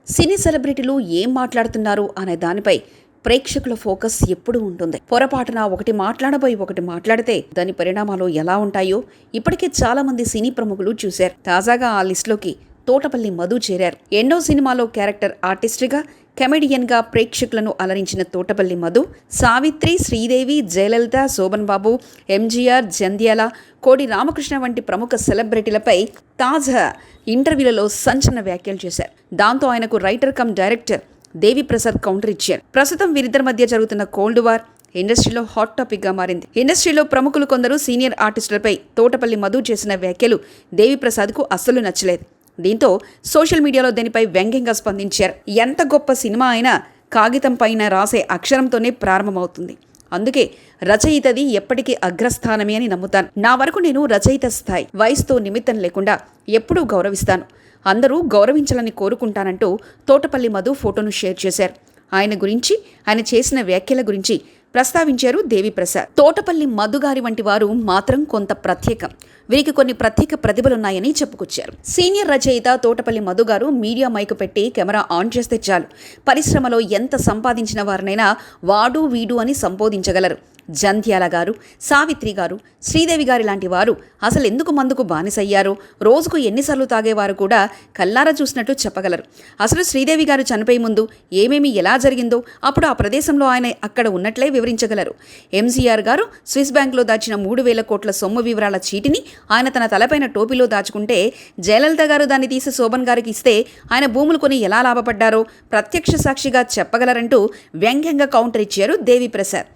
సినీ సెలబ్రిటీలు ఏం మాట్లాడుతున్నారు అనే దానిపై ప్రేక్షకుల ఫోకస్ ఎప్పుడూ ఉంటుంది. పొరపాటున ఒకటి మాట్లాడబోయి ఒకటి మాట్లాడితే దాని పరిణామాలు ఎలా ఉంటాయో ఇప్పటికే చాలా మంది సినీ ప్రముఖులు చూశారు. తాజాగా ఆ లిస్టులోకి తోటపల్లి మధు చేరారు. ఎన్నో సినిమాలో క్యారెక్టర్ ఆర్టిస్ట్గా, కమెడియన్గా ప్రేక్షకులను అలరించిన తోటపల్లి మధు సావిత్రి, శ్రీదేవి, జయలలిత, శోభన్ బాబు, ఎంజీఆర్, జంధ్యాల, కోడి రామకృష్ణ వంటి ప్రముఖ సెలబ్రిటీలపై తాజా ఇంటర్వ్యూలలో సంచలన వ్యాఖ్యలు చేశారు. దాంతో ఆయనకు writer cum director Devi Prasad counter ఇచ్చారు. ప్రస్తుతం వీరిద్దరి మధ్య జరుగుతున్న కోల్డ్ వార్ ఇండస్ట్రీలో హాట్ టాపిక్ గా మారింది. ఇండస్ట్రీలో ప్రముఖులు కొందరు సీనియర్ ఆర్టిస్టులపై తోటపల్లి మధు చేసిన వ్యాఖ్యలు దేవిప్రసాద్కు అస్సలు నచ్చలేదు. దీంతో సోషల్ మీడియాలో దీనిపై వ్యంగ్యంగా స్పందించారు. ఎంత గొప్ప సినిమా అయినా కాగితం పైన రాసే అక్షరంతోనే ప్రారంభమవుతుంది. అందుకే రచయితది ఎప్పటికీ అగ్రస్థానమే అని నమ్ముతాను. నా వరకు నేను రచయిత స్థాయి, వయసుతో నిమిత్తం లేకుండా ఎప్పుడూ గౌరవిస్తాను. అందరూ గౌరవించాలని కోరుకుంటానంటూ తోటపల్లి మధు ఫోటోను షేర్ చేశారు. ఆయన గురించి, ఆయన చేసిన వ్యాఖ్యల గురించి ప్రస్తావించారు దేవిప్రసాద్. తోటపల్లి మధు గారి వంటి వారు మాత్రం కొంత ప్రత్యేకం. వీరికి కొన్ని ప్రత్యేక ప్రతిభలున్నాయని చెప్పుకొచ్చారు. సీనియర్ రచయిత తోటపల్లి మధు గారు మీడియా మైకు పెట్టి కెమెరా ఆన్ చేస్తే చాలు, పరిశ్రమలో ఎంత సంపాదించిన వారినైనా వాడు వీడు అని సంబోధించగలరు. జంధ్యాల గారు, సావిత్రి గారు, శ్రీదేవి గారి లాంటి వారు అసలు ఎందుకు మందుకు బానిసయ్యారో, రోజుకు ఎన్నిసార్లు తాగేవారు కూడా కల్లారా చూసినట్టు చెప్పగలరు. అసలు శ్రీదేవి గారు చనిపోయే ముందు ఏమేమి ఎలా జరిగిందో అప్పుడు ఆ ప్రదేశంలో ఆయన అక్కడ ఉన్నట్లే వివరించగలరు. ఎంజీఆర్ గారు స్విస్ బ్యాంకులో దాచిన 3,000 కోట్ల సొమ్ము వివరాల చీటిని ఆయన తన తలపైన టోపీలో దాచుకుంటే, జయలలిత గారు దాన్ని తీసి శోభన్ గారికి ఇస్తే ఆయన భూములు కొని ఎలా లాభపడ్డారో ప్రత్యక్ష సాక్షిగా చెప్పగలరంటూ వ్యంగ్యంగా కౌంటర్ ఇచ్చారు దేవిప్రసాద్.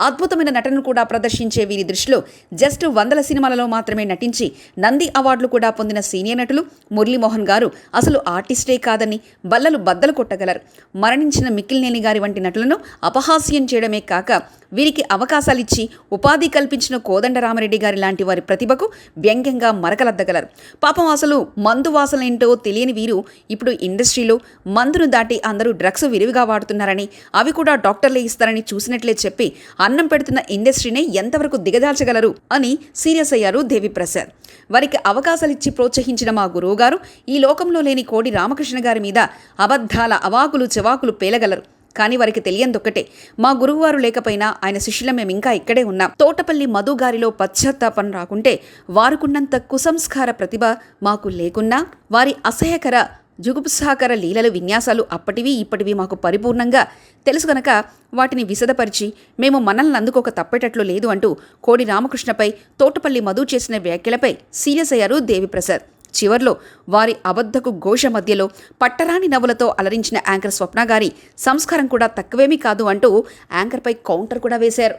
అద్భుతమైన నటనను కూడా ప్రదర్శించే వీరి దృష్టిలో జస్ట్ 100 సినిమాలలో మాత్రమే నటించి నంది అవార్డులు కూడా పొందిన సీనియర్ నటులు మురళీమోహన్ గారు అసలు ఆర్టిస్టే కాదని బల్లలు బద్దలు కొట్టగలరు. మరణించిన మిక్కిలినేని గారి వంటి నటులను అపహాస్యం చేయడమే కాక వీరికి అవకాశాలిచ్చి ఉపాధి కల్పించిన కోదండరామరెడ్డి గారి లాంటి వారి ప్రతిభకు వ్యంగ్యంగా మరకలద్దగలరు. పాపం అసలు మందు వాసనేంటో తెలియని వీరు ఇప్పుడు ఇండస్ట్రీలో మందును దాటి అందరూ డ్రగ్స్ విరివిగా వాడుతున్నారని, అవి కూడా డాక్టర్లే ఇస్తారని చూసినట్లే చెప్పి అన్నం పెడుతున్న ఇండస్ట్రీనే ఎంతవరకు దిగజార్చగలరు అని సీరియస్ అయ్యారు దేవిప్రసాద్. వారికి అవకాశాలిచ్చి ప్రోత్సహించిన మా గురువు గారు ఈ లోకంలో లేని కోడి రామకృష్ణ గారి మీద అబద్ధాల అవాకులు చెవాకులు పేలగలరు. కానీ వారికి తెలియందొక్కటే, మా గురువువారు లేకపోయినా ఆయన శిష్యుల మేము ఇంకా ఇక్కడే ఉన్నాం. తోటపల్లి మధు గారిలో పశ్చాత్తాపం రాకుంటే వారుకున్నంత కుసంస్కార ప్రతిభ మాకు లేకున్నా వారి అసహ్యకర జుగుప్సాకర లీలలు విన్యాసాలు అప్పటివి ఇప్పటివి మాకు పరిపూర్ణంగా తెలుసు గనక వాటిని విశదపరిచి మేము మనల్ని అందుకోక తప్పేటట్లు లేదు అంటూ కోడి రామకృష్ణపై తోటపల్లి మధు చేసిన వ్యాఖ్యలపై సీరియస్ అయ్యారు దేవిప్రసాద్. చివర్లో వారి అబద్ధకు ఘోష మధ్యలో పట్టరాని నవ్వులతో అలరించిన యాంకర్ స్వప్న గారి సంస్కారం కూడా తక్కువేమీ కాదు అంటూ యాంకర్పై కౌంటర్ కూడా వేశారు.